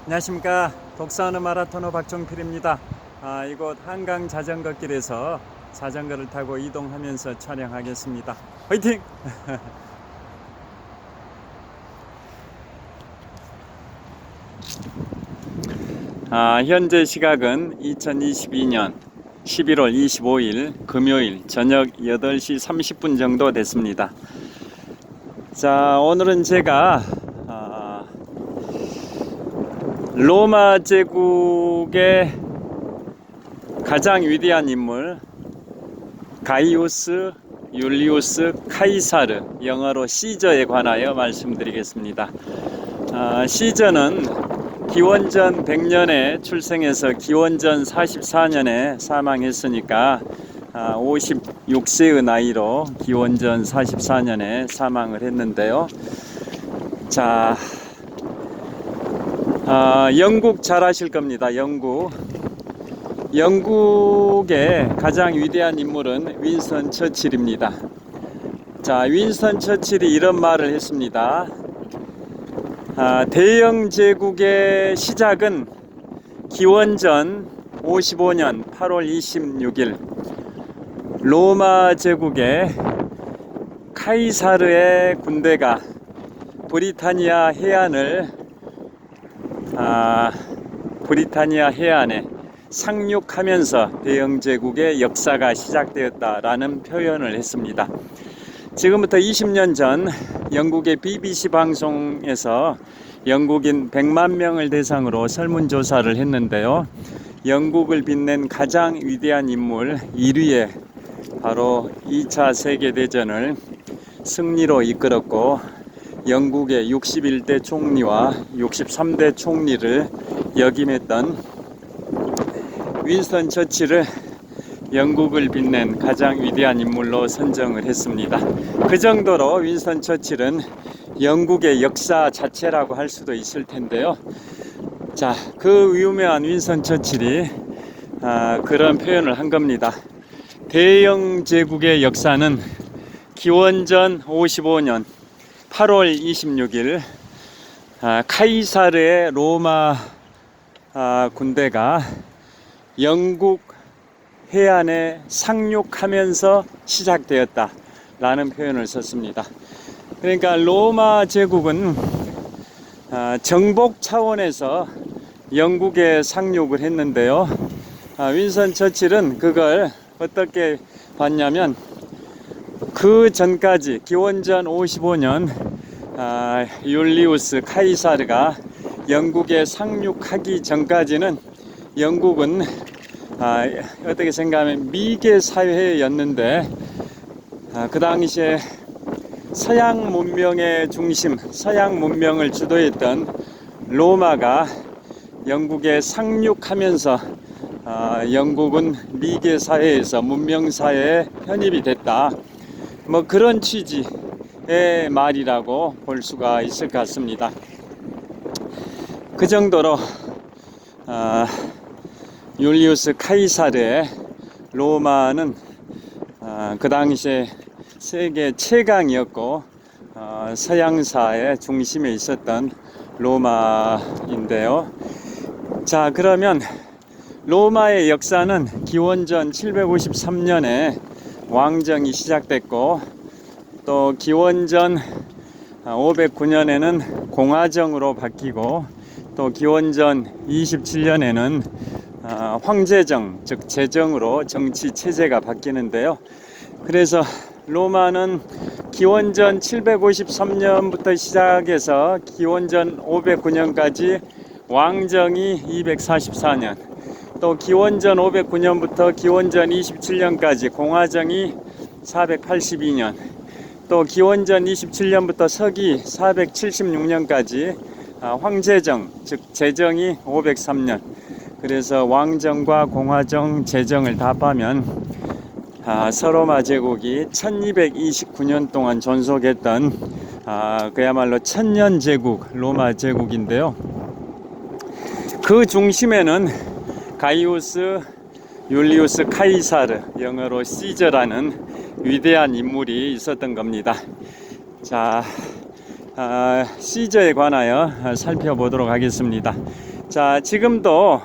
안녕하십니까. 독서하는 마라토너 박종필입니다. 이곳 한강 자전거길에서 자전거를 타고 이동하면서 촬영하겠습니다. 화이팅! 현재 시각은 2022년 11월 25일 금요일 저녁 8시 30분 정도 됐습니다. 자, 오늘은 제가 로마 제국의 가장 위대한 인물 가이우스 율리우스 카이사르, 영어로 시저에 관하여 말씀드리겠습니다. 시저는 기원전 100년에 출생해서 기원전 44년에 사망했으니까 56세의 나이로 기원전 44년에 사망을 했는데요. 자, 영국 잘 아실 겁니다. 영국의 가장 위대한 인물은 윈스턴 처칠입니다. 자, 윈스턴 처칠이 이런 말을 했습니다. 대영 제국의 시작은 기원전 55년 8월 26일 로마 제국의 카이사르의 군대가 브리타니아 해안에 상륙하면서 대영제국의 역사가 시작되었다라는 표현을 했습니다. 지금부터 20년 전 영국의 BBC 방송에서 영국인 100만 명을 대상으로 설문조사를 했는데요. 영국을 빛낸 가장 위대한 인물 1위에 바로 2차 세계대전을 승리로 이끌었고 영국의 61대 총리와 63대 총리를 역임했던 윈스턴 처칠을 영국을 빛낸 가장 위대한 인물로 선정을 했습니다. 그 정도로 윈스턴 처칠은 영국의 역사 자체라고 할 수도 있을 텐데요. 자, 그 유명한 윈스턴 처칠이 그런 표현을 한 겁니다. 대영 제국의 역사는 기원전 55년 8월 26일 카이사르의 로마 군대가 영국 해안에 상륙하면서 시작되었다 라는 표현을 썼습니다. 그러니까 로마 제국은 정복 차원에서 영국에 상륙을 했는데요. 윈스턴 처칠은 그걸 어떻게 봤냐면 그 전까지 기원전 55년 율리우스 카이사르가 영국에 상륙하기 전까지는 영국은 어떻게 생각하면 미개 사회였는데 그 당시에 서양 문명의 중심, 서양 문명을 주도했던 로마가 영국에 상륙하면서 영국은 미개 사회에서 문명 사회에 편입이 됐다. 뭐 그런 취지의 말이라고 볼 수가 있을 것 같습니다. 그 정도로 율리우스 카이사르의 로마는 그 당시에 세계 최강이었고 서양사의 중심에 있었던 로마인데요. 자, 그러면 로마의 역사는 기원전 753년에 왕정이 시작됐고 또 기원전 509년에는 공화정으로 바뀌고 또 기원전 27년에는 황제정, 즉 제정으로 정치 체제가 바뀌는데요. 그래서 로마는 기원전 753년부터 시작해서 기원전 509년까지 왕정이 244년, 또 기원전 509년부터 기원전 27년까지 공화정이 482년, 또 기원전 27년부터 서기 476년까지 황제정, 즉 제정이 503년. 그래서 왕정과 공화정, 제정을 다 합하면 서로마 제국이 1229년 동안 존속했던 그야말로 천년 제국, 로마 제국인데요. 그 중심에는 가이우스 율리우스 카이사르, 영어로 시저라는 위대한 인물이 있었던 겁니다. 자, 시저에 관하여 살펴보도록 하겠습니다. 자, 지금도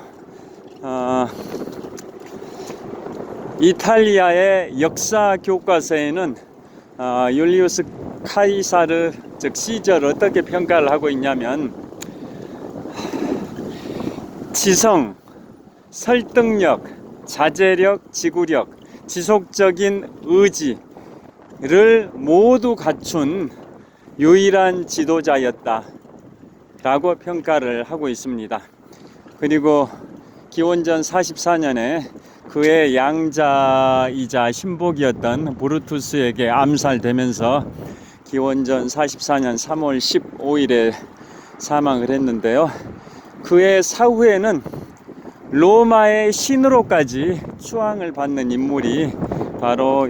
이탈리아의 역사 교과서에는 율리우스 카이사르, 즉 시저를 어떻게 평가를 하고 있냐면, 지성, 설득력, 자제력, 지구력, 지속적인 의지를 모두 갖춘 유일한 지도자였다 라고 평가를 하고 있습니다. 그리고 기원전 44년에 그의 양자이자 신복이었던 브루투스에게 암살되면서 기원전 44년 3월 15일에 사망을 했는데요. 그의 사후에는 로마의 신으로까지 추앙을 받는 인물이 바로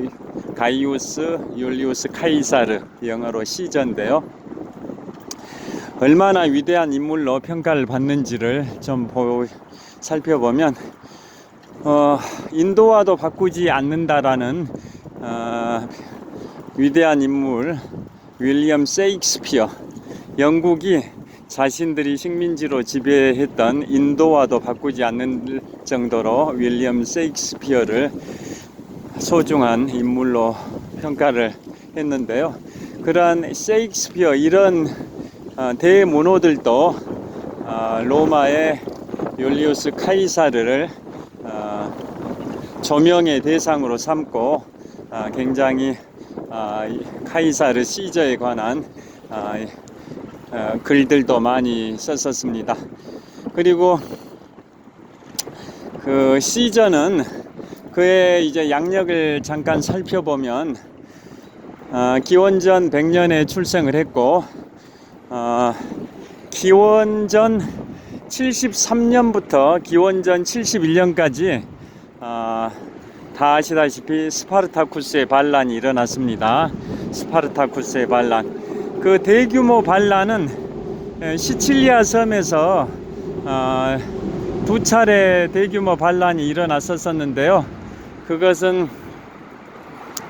가이우스 율리우스 카이사르, 영어로 시저인데요. 얼마나 위대한 인물로 평가를 받는지를 좀 살펴보면, 인도와도 바꾸지 않는다라는 위대한 인물 윌리엄 세익스피어, 영국이 자신들이 식민지로 지배했던 인도와도 바꾸지 않는 정도로 윌리엄 세익스피어를 소중한 인물로 평가를 했는데요. 그러한 세익스피어, 이런 대문호들도 로마의 율리우스 카이사르를 조명의 대상으로 삼고 굉장히 카이사르 시저에 관한 글들도 많이 썼었습니다. 그리고 그 시저는 그의 이제 양력을 잠깐 살펴보면, 기원전 100년에 출생을 했고, 기원전 73년부터 기원전 71년까지 다 아시다시피 스파르타쿠스의 반란이 일어났습니다. 스파르타쿠스의 반란. 그 대규모 반란은 시칠리아 섬에서 두 차례 대규모 반란이 일어났었는데요. 그것은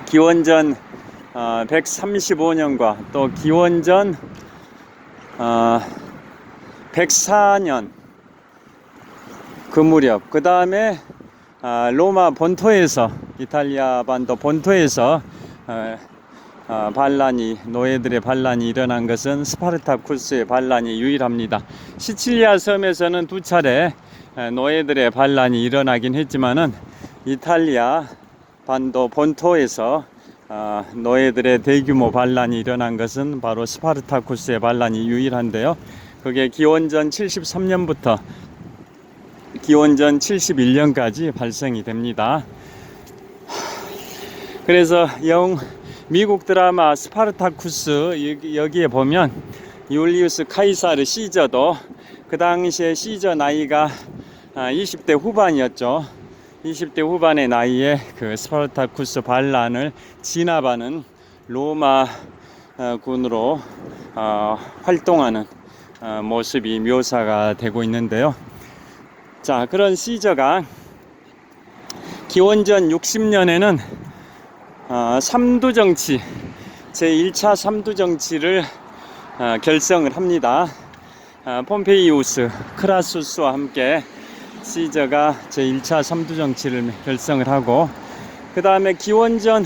기원전 135년과 또 기원전 104년 그 무렵, 그 다음에 로마 본토에서, 이탈리아 반도 본토에서 노예들의 반란이 일어난 것은 스파르타쿠스의 반란이 유일합니다. 시칠리아 섬에서는 두 차례 노예들의 반란이 일어나긴 했지만은, 이탈리아 반도 본토에서 노예들의 대규모 반란이 일어난 것은 바로 스파르타쿠스의 반란이 유일한데요. 그게 기원전 73년부터 기원전 71년까지 발생이 됩니다. 그래서 미국 드라마 스파르타쿠스, 여기에 보면 율리우스 카이사르 시저도 그 당시에 시저 나이가 20대 후반이었죠. 20대 후반의 나이에 그 스파르타쿠스 반란을 진압하는 로마 군으로 활동하는 모습이 묘사가 되고 있는데요. 자, 그런 시저가 기원전 60년에는 삼두정치, 제1차 삼두정치를 결성을 합니다. 폼페이우스, 크라수스와 함께 시저가 제1차 삼두정치를 결성을 하고, 그 다음에 기원전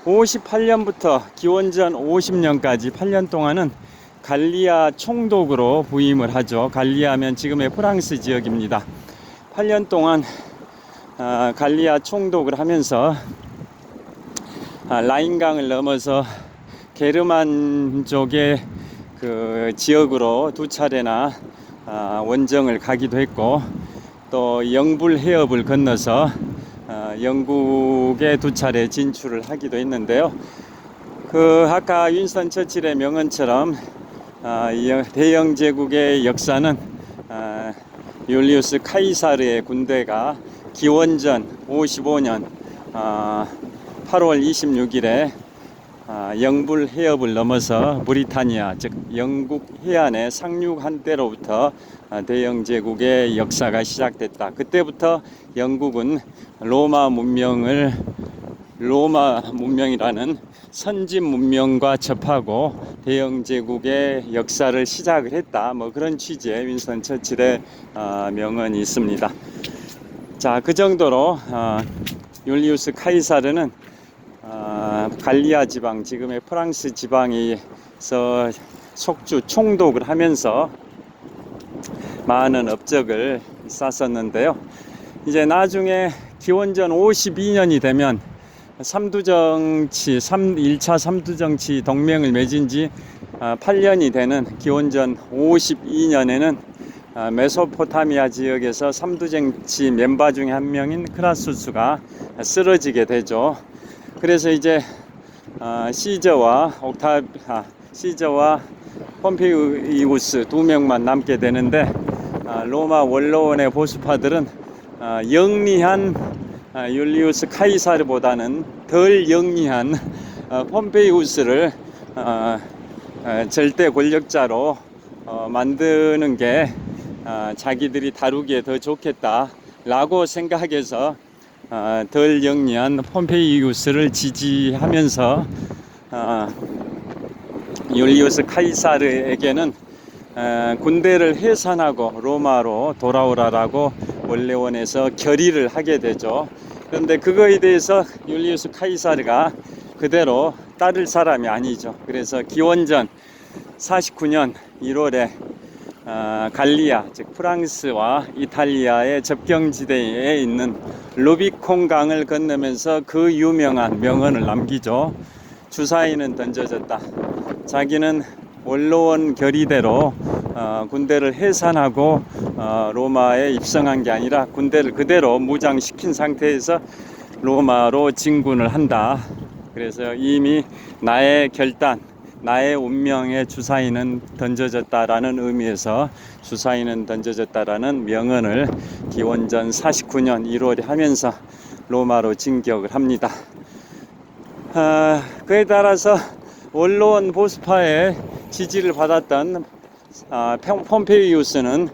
58년부터 기원전 50년까지 8년 동안은 갈리아 총독으로 부임을 하죠. 갈리아면 지금의 프랑스 지역입니다. 8년 동안 갈리아 총독을 하면서 라인강을 넘어서 게르만족의 그 지역으로 두 차례나 원정을 가기도 했고, 또 영불 해협을 건너서 영국에 두 차례 진출을 하기도 했는데요. 그 아까 윈스턴 처칠의 명언처럼 대영 제국의 역사는 율리우스 카이사르의 군대가 기원전 55년 8월 26일에 영불 해협을 넘어서 브리타니아, 즉 영국 해안에 상륙한 때로부터 대영 제국의 역사가 시작됐다. 그때부터 영국은 로마 문명을 로마 문명이라는 선진 문명과 접하고 대영 제국의 역사를 시작을 했다. 뭐 그런 취지의 윈스턴 처칠의 명언이 있습니다. 자, 그 정도로 율리우스 카이사르는 갈리아 지방, 지금의 프랑스 지방에서 속주 총독을 하면서 많은 업적을 쌓았었는데요. 이제 나중에 기원전 52년이 되면 1차 삼두정치 동맹을 맺은 지 8년이 되는 기원전 52년에는 메소포타미아 지역에서 삼두정치 멤버 중에 한 명인 크라수스가 쓰러지게 되죠. 그래서 이제 시저와 폼페이우스 두 명만 남게 되는데, 로마 원로원의 보수파들은 영리한 율리우스 카이사르보다는 덜 영리한 폼페이우스를 절대 권력자로 만드는 게 자기들이 다루기에 더 좋겠다라고 생각해서 덜 영리한 폼페이우스를 지지하면서 율리우스 카이사르에게는 군대를 해산하고 로마로 돌아오라라고 원래원에서 결의를 하게 되죠. 그런데 그거에 대해서 율리우스 카이사르가 그대로 따를 사람이 아니죠. 그래서 기원전 49년 1월에 갈리아, 즉 프랑스와 이탈리아의 접경지대에 있는 루비콘 강을 건너면서 그 유명한 명언을 남기죠. 주사위는 던져졌다. 자기는 원로원 결의대로 군대를 해산하고 로마에 입성한 게 아니라 군대를 그대로 무장시킨 상태에서 로마로 진군을 한다. 그래서 이미 나의 결단, 나의 운명의 주사위는 던져졌다라는 의미에서 주사위는 던져졌다라는 명언을 기원전 49년 1월에 하면서 로마로 진격을 합니다. 그에 따라서 원로원 보수파의 지지를 받았던 폼페이우스는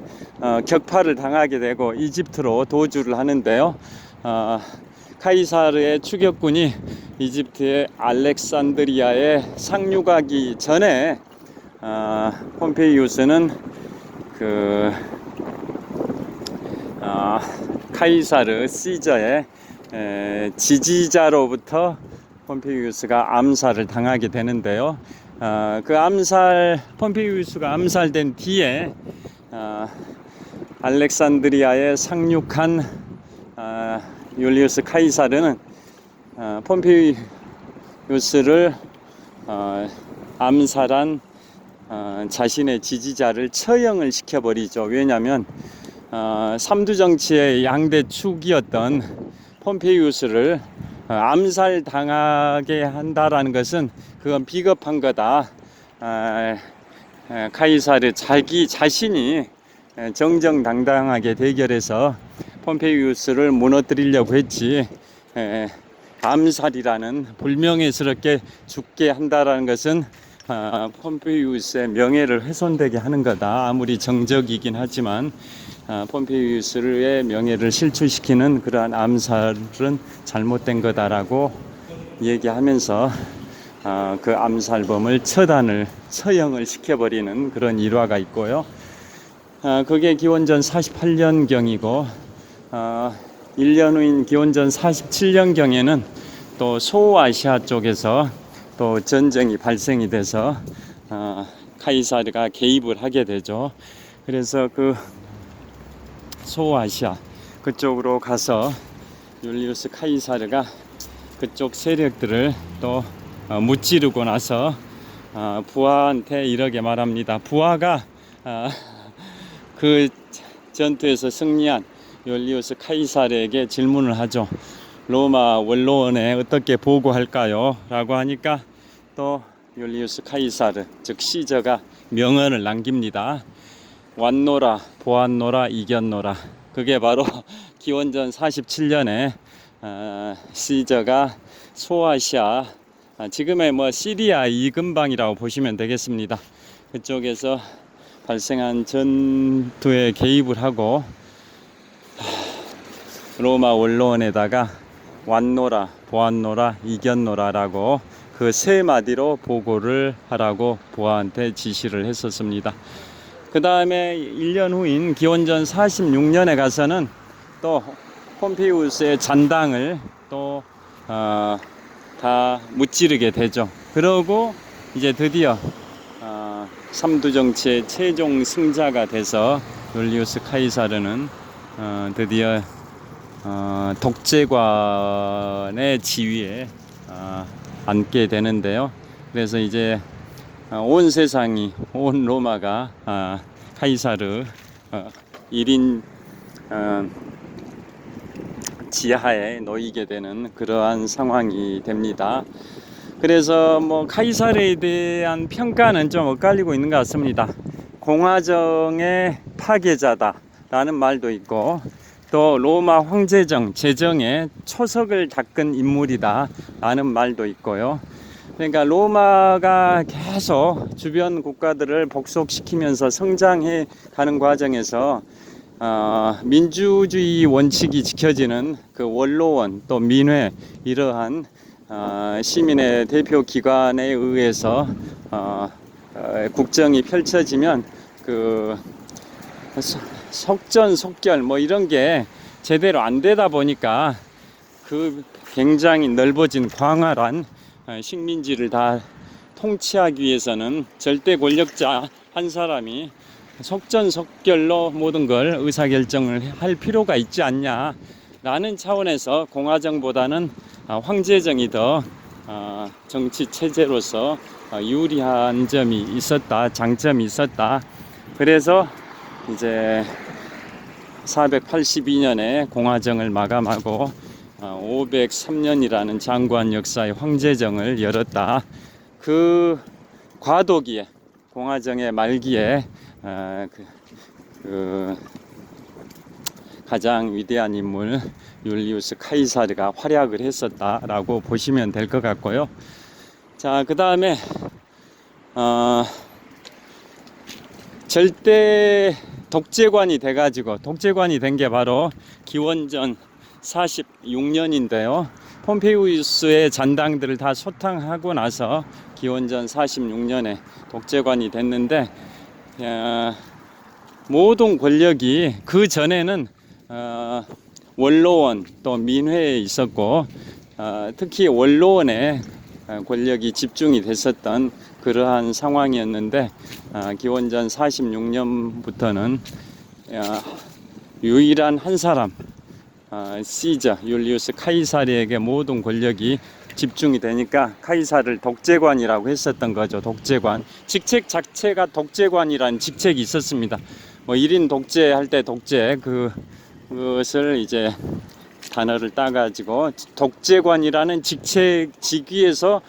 격파를 당하게 되고 이집트로 도주를 하는데요. 카이사르의 추격군이 이집트의 알렉산드리아에 상륙하기 전에 폼페이우스는 카이사르 시저의 지지자로부터 폼페이우스가 암살을 당하게 되는데요. 폼페이우스가 암살된 뒤에 알렉산드리아에 상륙한 율리우스 카이사르는 폼페이우스를 암살한 자신의 지지자를 처형을 시켜버리죠. 왜냐하면 삼두정치의 양대 축이었던 폼페이우스를 암살당하게 한다라는 것은 그건 비겁한 거다. 카이사르 자기 자신이 정정당당하게 대결해서 폼페이우스를 무너뜨리려고 했지, 암살이라는 불명예스럽게 죽게 한다라는 것은 폼페이우스의 명예를 훼손되게 하는 거다. 아무리 정적이긴 하지만 폼페이우스의 명예를 실추시키는 그러한 암살은 잘못된 거다라고 얘기하면서 그 암살범을 처형을 시켜버리는 그런 일화가 있고요. 그게 기원전 48년경이고 1년 후인 기원전 47년경에는 또 소아시아 쪽에서 또 전쟁이 발생이 돼서 카이사르가 개입을 하게 되죠. 그래서 그 소아시아 그쪽으로 가서 율리우스 카이사르가 그쪽 세력들을 또 무찌르고 나서 부하한테 이렇게 말합니다. 부하가 그 전투에서 승리한 율리우스 카이사르에게 질문을 하죠. 로마 원로원에 어떻게 보고할까요? 라고 하니까 또 율리우스 카이사르, 즉 시저가 명언을 남깁니다. 왔노라, 보았노라, 이겼노라. 그게 바로 기원전 47년에 시저가 소아시아, 지금의 시리아 이근방이라고 보시면 되겠습니다. 그쪽에서 발생한 전투에 개입을 하고 로마 원로원에다가 왔노라, 보았노라, 이겼노라라고 그 세 마디로 보고를 하라고 보아한테 지시를 했었습니다. 그 다음에 1년 후인 기원전 46년에 가서는 또 폼페이우스의 잔당을 또 다 무찌르게 되죠. 그러고 이제 드디어 삼두정치의 최종 승자가 돼서 율리우스 카이사르는 드디어 독재관의 지위에 앉게 되는데요. 그래서 이제 온 세상이, 온 로마가 카이사르 1인 지하에 놓이게 되는 그러한 상황이 됩니다. 그래서 뭐 카이사르에 대한 평가는 좀 엇갈리고 있는 것 같습니다. 공화정의 파괴자다라는 말도 있고, 또 로마 황제정 제정의 초석을 닦은 인물이다라는 말도 있고요. 그러니까 로마가 계속 주변 국가들을 복속시키면서 성장해 가는 과정에서 민주주의 원칙이 지켜지는 그 원로원 또 민회 이러한 시민의 대표 기관에 의해서 국정이 펼쳐지면 그 속전속결 뭐 이런 게 제대로 안 되다 보니까 그 굉장히 넓어진 광활한 식민지를 다 통치하기 위해서는 절대 권력자 한 사람이 속전속결로 모든 걸 의사결정을 할 필요가 있지 않냐 라는 차원에서 공화정보다는 황제정이 더 정치 체제로서 유리한 점이 있었다, 장점이 있었다. 그래서 이제 482년에 공화정을 마감하고 503년이라는 장구한 역사의 황제정을 열었다. 그 과도기에, 공화정의 말기에 가장 위대한 인물 율리우스 카이사르가 활약을 했었다라고 보시면 될 것 같고요. 자, 그 다음에 절대 독재관이 돼가지고 독재관이 된 게 바로 기원전 46년인데요. 폼페이우스의 잔당들을 다 소탕하고 나서 기원전 46년에 독재관이 됐는데 모든 권력이 그 전에는 원로원 또 민회에 있었고 특히 원로원에 권력이 집중이 됐었던 그러한 상황이었는데 기원전 46년부터는 유일한 한 사람 시저 율리우스 카이사르에게 모든 권력이 집중이 되니까 카이사르를 독재관이라고 했었던 거죠. 독재관. 직책 자체가 독재관이라는 직책이 있었습니다. 뭐 1인 독재할 때 독재 그것을 이제 단어를 따가지고 독재관이라는 직위에서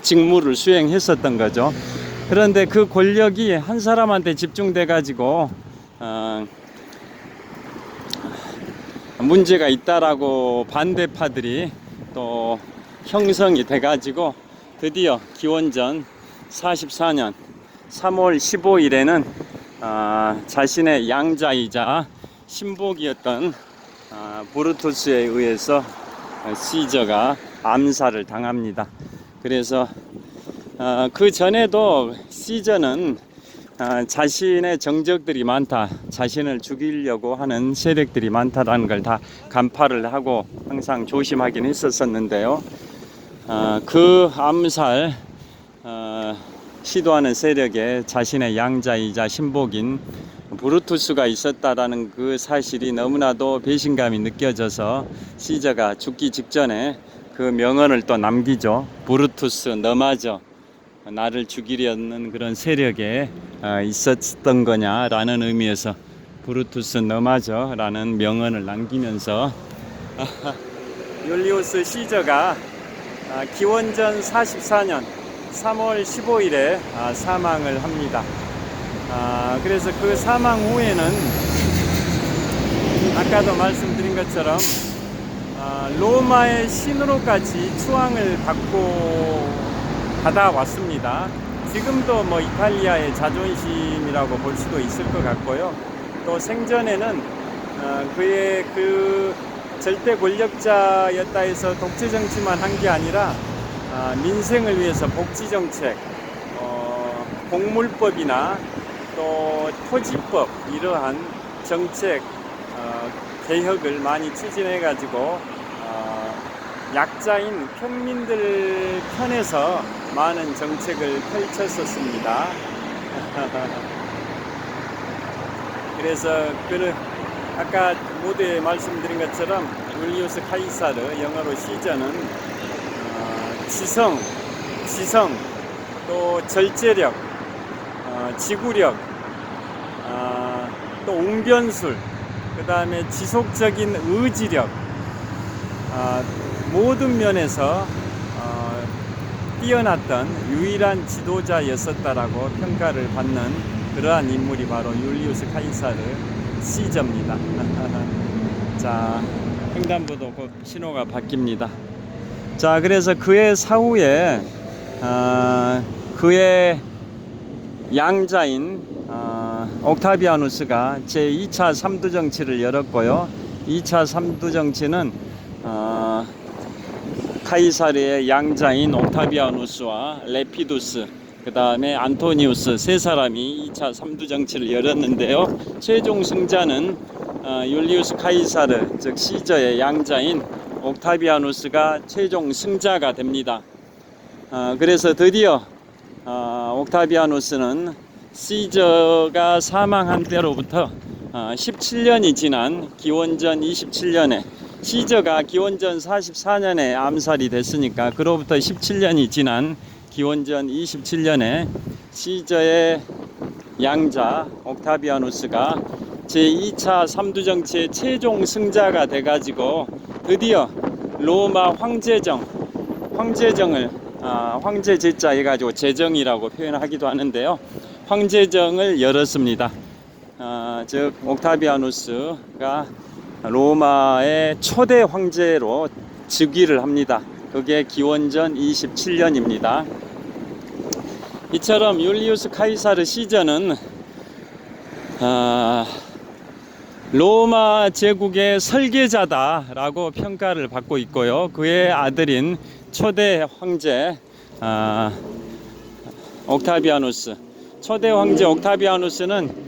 직무를 수행했었던 거죠. 그런데 그 권력이 한 사람한테 집중돼 가지고 문제가 있다라고 반대파들이 또 형성이 돼 가지고 드디어 기원전 44년 3월 15일에는 자신의 양자이자 신복이었던 브루투스에 의해서 시저가 암살을 당합니다. 그래서 그 전에도 시저는 자신의 정적들이 많다, 자신을 죽이려고 하는 세력들이 많다라는 걸 다 간파를 하고 항상 조심하긴 했었는데요. 그 암살 시도하는 세력에 자신의 양자이자 신복인 브루투스가 있었다라는 그 사실이 너무나도 배신감이 느껴져서 시저가 죽기 직전에 그 명언을 또 남기죠. 브루투스 너마저 나를 죽이려는 그런 세력에 있었던 거냐라는 의미에서 브루투스 너마저 라는 명언을 남기면서 율리우스 시저가 기원전 44년 3월 15일에 사망을 합니다. 그래서 그 사망 후에는 아까도 말씀드린 것처럼 로마의 신으로까지 추앙을 받아왔습니다. 지금도 뭐 이탈리아의 자존심이라고 볼 수도 있을 것 같고요. 또 생전에는 그의 그 절대 권력자였다 해서 독재 정치만 한 게 아니라 민생을 위해서 복지 정책, 공물법이나 또 토지법 이러한 정책 개혁을 많이 추진해 가지고 약자인 평민들 편에서 많은 정책을 펼쳤었습니다. 그래서 그는 아까 모두에 말씀드린 것처럼 율리우스 카이사르, 영어로 시저는 지성, 또 절제력, 지구력, 또 웅변술, 그 다음에 지속적인 의지력, 모든 면에서 뛰어났던 유일한 지도자였었다라고 평가를 받는 그러한 인물이 바로 율리우스 카이사르 시저입니다. 자, 횡단보도 곧 신호가 바뀝니다. 자, 그래서 그의 사후에 그의 양자인 옥타비아누스가 제2차 삼두정치를 열었고요. 2차 삼두정치는 카이사르의 양자인 옥타비아누스와 레피두스, 그 다음에 안토니우스 세 사람이 2차 삼두정치를 열었는데요. 최종 승자는 율리우스 카이사르, 즉 시저의 양자인 옥타비아누스가 최종 승자가 됩니다. 그래서 드디어 옥타비아누스는 시저가 사망한 때로부터 17년이 지난 기원전 27년에, 시저가 기원전 44년에 암살이 됐으니까 그로부터 17년이 지난 기원전 27년에 시저의 양자 옥타비아누스가 제2차 삼두정치의 최종 승자가 돼가지고 드디어 로마 황제정을 황제 제자 해가지고 제정이라고 표현하기도 하는데요. 황제정을 열었습니다. 즉 옥타비아누스가 로마의 초대 황제로 즉위를 합니다. 그게 기원전 27년입니다. 이처럼 율리우스 카이사르 시저는 로마 제국의 설계자다라고 평가를 받고 있고요. 그의 아들인 초대 황제 옥타비아누스, 초대 황제 옥타비아누스는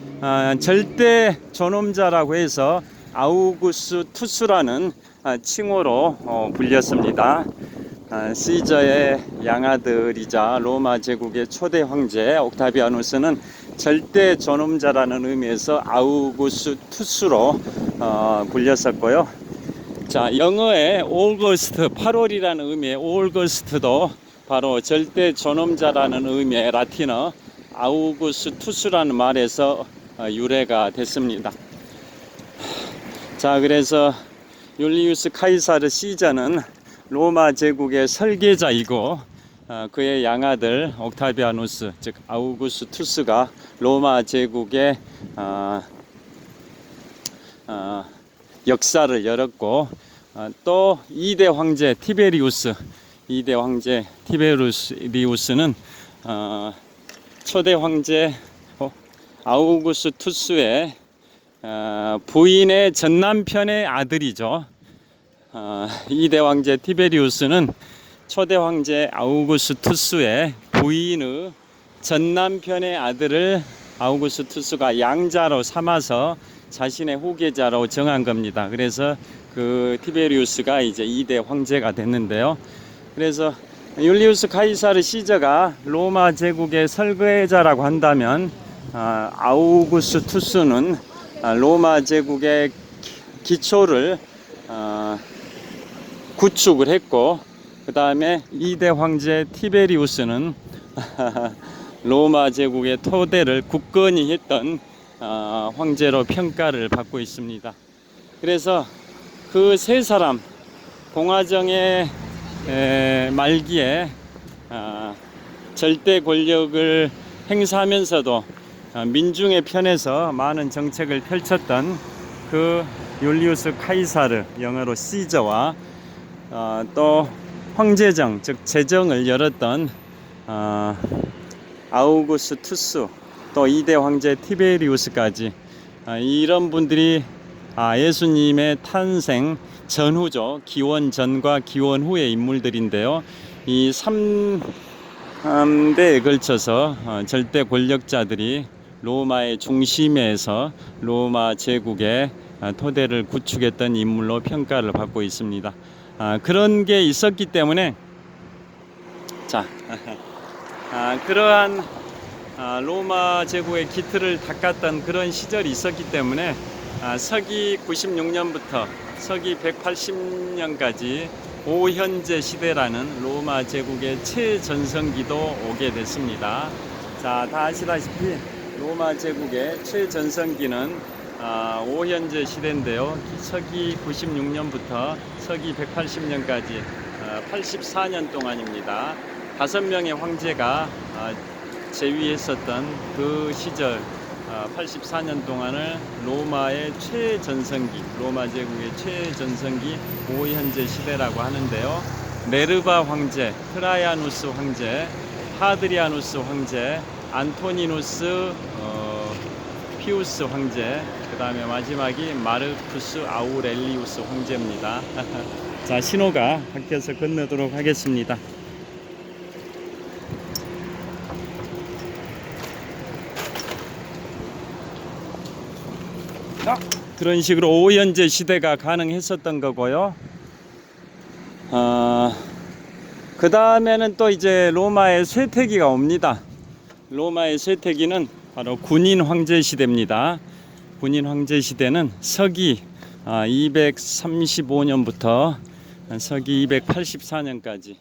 절대 존엄자라고 해서 아우구스투스라는 칭호로 불렸습니다. 시저의 양아들이자 로마 제국의 초대 황제 옥타비아누스는 절대 존엄자라는 의미에서 아우구스투스로 불렸었고요. 자, 영어의 오거스트, 8월이라는 의미의 오거스트도 바로 절대 존엄자라는 의미의 라틴어 아우구스투스라는 말에서 유래가 됐습니다. 자, 그래서 율리우스 카이사르 시저는 로마 제국의 설계자이고 그의 양아들 옥타비아누스, 즉 아우구스투스가 로마 제국의 역사를 열었고, 또 2대 황제 티베리우스, 2대 황제 티베리우스는 초대 황제 아우구스투스의 부인의 전남편의 아들이죠. 2대 황제 티베리우스는 초대 황제 아우구스투스의 부인의 전남편의 아들을 아우구스투스가 양자로 삼아서 자신의 후계자로 정한 겁니다. 그래서 그 티베리우스가 이제 2대 황제가 됐는데요. 그래서 율리우스 카이사르 시저가 로마 제국의 설계자라고 한다면 아우구스투스는 로마 제국의 기초를 구축을 했고, 그 다음에 2대 황제 티베리우스는 로마 제국의 토대를 굳건히 했던 황제로 평가를 받고 있습니다. 그래서 그 세 사람, 공화정의 말기에 절대 권력을 행사하면서도 민중의 편에서 많은 정책을 펼쳤던 그 율리우스 카이사르, 영어로 시저와 또 황제정, 즉 제정을 열었던 아우구스투스, 또 2대 황제 티베리우스까지 이런 분들이 예수님의 탄생 전후죠. 기원 전과 기원 후의 인물들인데요. 이 3대에 걸쳐서 절대 권력자들이 로마의 중심에서 로마 제국의 토대를 구축했던 인물로 평가를 받고 있습니다. 그런 게 있었기 때문에 자 그러한 로마 제국의 기틀을 닦았던 그런 시절이 있었기 때문에 서기 96년부터 서기 180년까지 오현제 시대라는 로마 제국의 최전성기도 오게 됐습니다. 자, 다 아시다시피 로마 제국의 최전성기는 오현제 시대인데요. 서기 96년부터 서기 180년까지 84년 동안입니다. 5명의 황제가 재위했었던 그 시절 84년 동안을 로마의 최전성기, 로마 제국의 최전성기 오현제 시대라고 하는데요. 네르바 황제, 트라이아누스 황제, 하드리아누스 황제, 안토니누스 피우스 황제, 그 다음에 마지막이 마르쿠스 아우렐리우스 황제입니다. 자, 신호가 바뀌어서 건너도록 하겠습니다. 그런 식으로 오현제 시대가 가능했었던 거고요. 그 다음에는 또 이제 로마의 쇠퇴기가 옵니다. 로마의 쇠퇴기는 바로 군인 황제 시대입니다. 군인 황제 시대는 서기 235년부터 서기 284년까지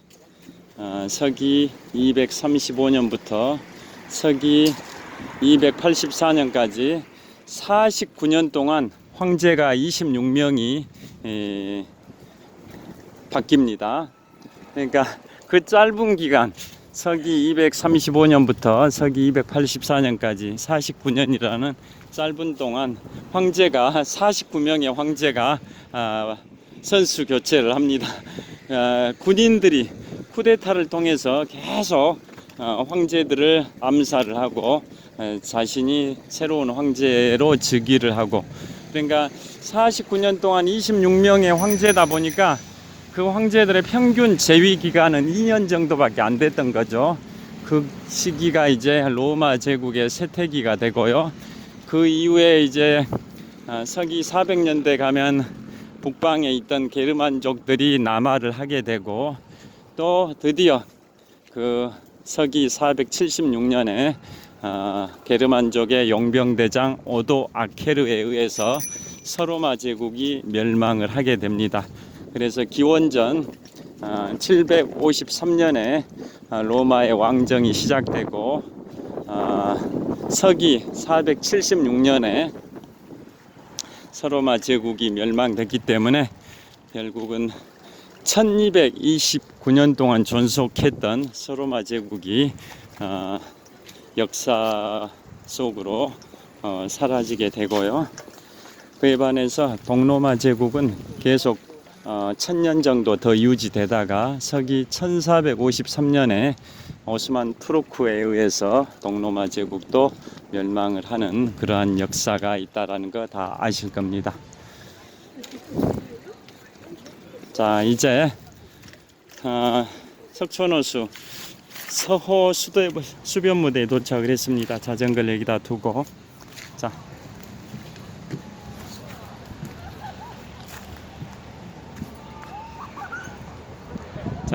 서기 235년부터 서기 284년까지 49년 동안 황제가 26명이 바뀝니다. 그러니까 그 짧은 기간 서기 235년부터 서기 284년까지 49년이라는 짧은 동안 황제가 49명의 황제가 선수 교체를 합니다. 군인들이 쿠데타를 통해서 계속 황제들을 암살을 하고 자신이 새로운 황제로 즉위를 하고, 그러니까 49년 동안 26명의 황제다 보니까 그 황제들의 평균 재위 기간은 2년 정도밖에 안 됐던 거죠. 그 시기가 이제 로마 제국의 쇠퇴기가 되고요. 그 이후에 이제 서기 400년대 가면 북방에 있던 게르만족들이 남하를 하게 되고, 또 드디어 그 서기 476년에 게르만족의 용병대장 오도 아케르에 의해서 서로마 제국이 멸망을 하게 됩니다. 그래서 기원전 753년에 로마의 왕정이 시작되고 서기 476년에 서로마 제국이 멸망됐기 때문에 결국은 1229년 동안 존속했던 서로마 제국이 역사 속으로 사라지게 되고요. 그에 반해서 동로마 제국은 계속 1000년 정도 더 유지되다가 서기 1453년에 오스만 투르크에 의해서 동로마 제국도 멸망을 하는 그러한 역사가 있다라는 거 다 아실 겁니다. 자, 이제 석촌호수 서호 수변무대에 도착을 했습니다. 자전거를 여기다 두고, 자,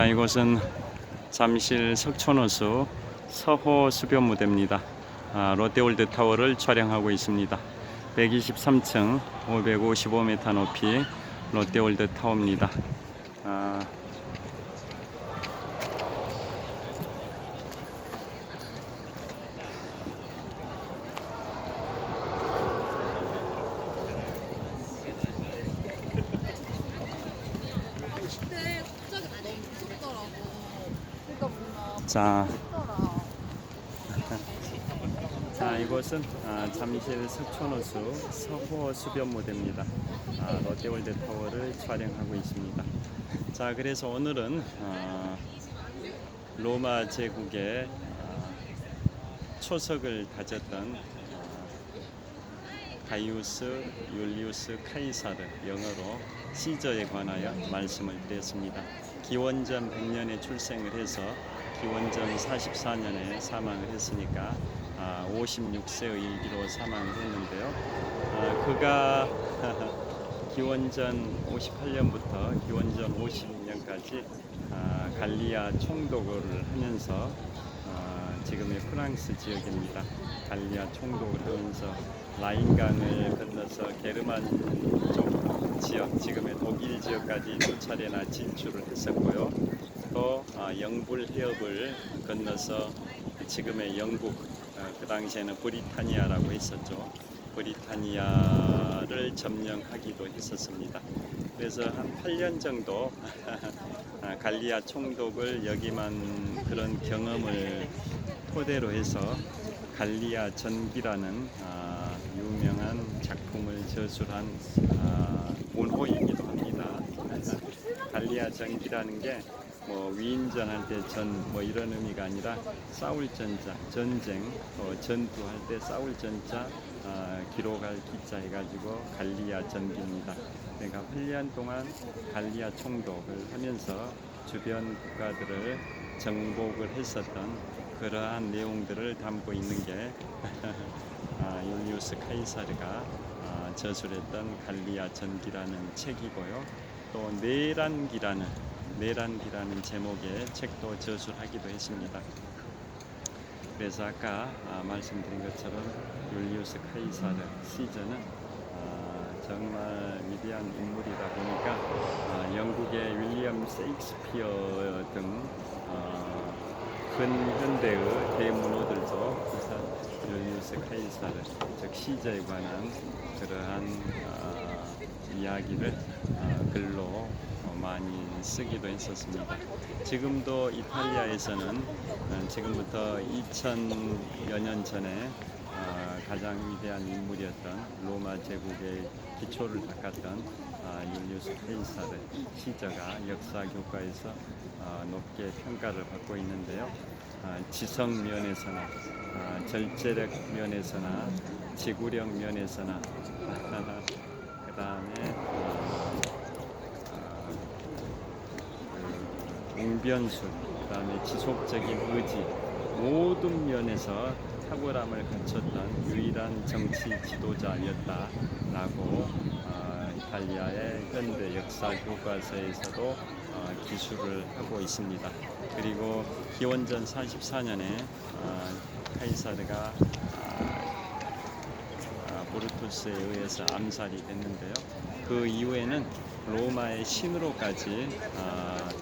이곳은 잠실 석촌호수 서호 수변무대입니다. 롯데월드 타워를 촬영하고 있습니다. 123층 555m 높이 롯데월드 타워입니다. 자, 이곳은 잠실 석촌호수 서호 수변무대입니다. 롯데월드 타워를 촬영하고 있습니다. 자, 그래서 오늘은 로마 제국의 초석을 다졌던 가이우스 율리우스 카이사르, 영어로 시저에 관하여 말씀을 드렸습니다. 기원전 100년에 출생을 해서 기원전 44년에 사망을 했으니까 56세의 일기로 사망을 했는데요. 그가 기원전 58년부터 기원전 50년까지 갈리아 총독을 하면서 지금의 프랑스 지역입니다. 갈리아 총독을 하면서 라인강을 건너서 게르만 쪽 지역, 지금의 독일 지역까지 두 차례나 진출을 했었고요. 또 영불 해협을 건너서 지금의 영국, 그 당시에는 브리타니아라고 했었죠. 브리타니아를 점령하기도 했었습니다. 그래서 한 8년 정도 갈리아 총독을 여기만 그런 경험을 토대로 해서 갈리아 전기라는 유명한 작품을 저술한 문호이기도 합니다. 갈리아 전기라는 게 뭐 위인전할 때 전 뭐 이런 의미가 아니라 싸울 전자, 전쟁, 또 전투할 때 싸울 전자, 기록할 기자 해가지고 갈리아 전기입니다. 그러니까 8년 동안 갈리아 총독을 하면서 주변 국가들을 정복을 했었던 그러한 내용들을 담고 있는 게 율리우스 카이사르가 저술했던 갈리아 전기라는 책이고요. 또 내란기라는 제목의 책도 저술하기도 했습니다. 그래서 아까 말씀드린 것처럼 율리우스 카이사르 시저는 정말 위대한 인물이다 보니까 영국의 윌리엄 셰익스피어 등 근현대의 대문호들도 율리우스 카이사르, 즉 시저에 관한 그러한 이야기를 글로 많이 쓰기도 했었습니다. 지금도 이탈리아에서는 지금부터 2000여 년 전에 가장 위대한 인물이었던 로마 제국의 기초를 닦았던 율리우스 카이사르 시저가 역사 교과에서 높게 평가를 받고 있는데요. 지성 면에서나 절제력 면에서나 지구력 면에서나 그 다음에 웅변술, 그 다음에 지속적인 의지, 모든 면에서 탁월함을 갖췄던 유일한 정치 지도자였다라고 이탈리아의 현대 역사 교과서에서도 기술을 하고 있습니다. 그리고 기원전 44년에 카이사르가 브루투스에 의해서 암살이 됐는데요. 그 이후에는 로마의 신으로까지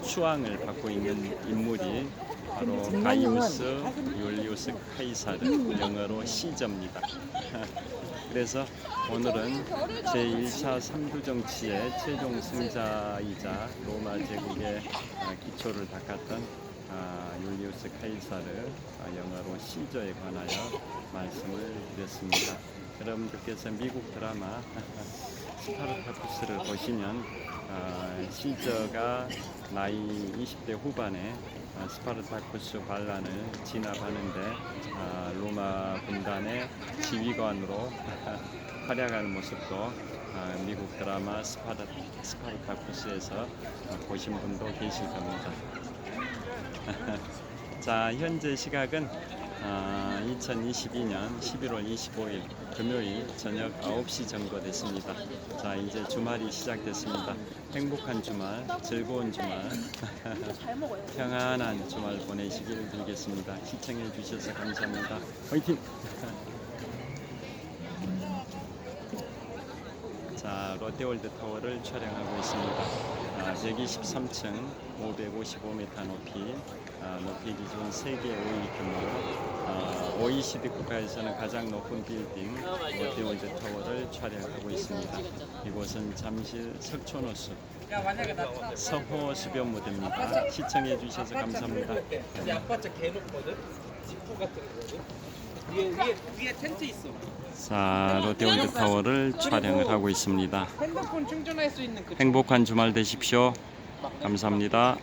추앙을 받고 있는 인물이 바로 가이우스 율리우스 카이사르, 영어로 시저입니다. 그래서 오늘은 제1차 삼두 정치의 최종 승자이자 로마 제국의 기초를 닦았던 율리우스 카이사르, 영어로 시저에 관하여 말씀을 드렸습니다. 여러분들께서 미국 드라마 스파르타쿠스를 보시면 시저가 나이 20대 후반에 스파르타쿠스 반란을 진압하는데 로마 군단의 지휘관으로 활약하는 모습도 미국 드라마 스파르타쿠스에서 보신 분도 계실 겁니다. 자, 현재 시각은 2022년 11월 25일 금요일 저녁 9시 정도 됐습니다. 자, 이제 주말이 시작됐습니다. 행복한 주말, 즐거운 주말, 평안한 주말 보내시길 빌겠습니다. 시청해 주셔서 감사합니다. 화이팅! 자, 롯데월드타워를 촬영하고 있습니다. 123층 555m 높이, 높이 기준 세계 5위 규모, OECD 국가에서는 가장 높은 빌딩 롯데월드타워를 촬영하고 있습니다. 이곳은 잠실 석촌호수 서호 수변무대입니다. 시청해 주셔서 감사합니다. 아파트 개 높거든. 지프 같은 거. 위에 텐트 있어. 자, 롯데월드타워를 촬영을 하고 있습니다. 핸드폰 충전할 수 있는 그 행복한 주말 되십시오. 감사합니다.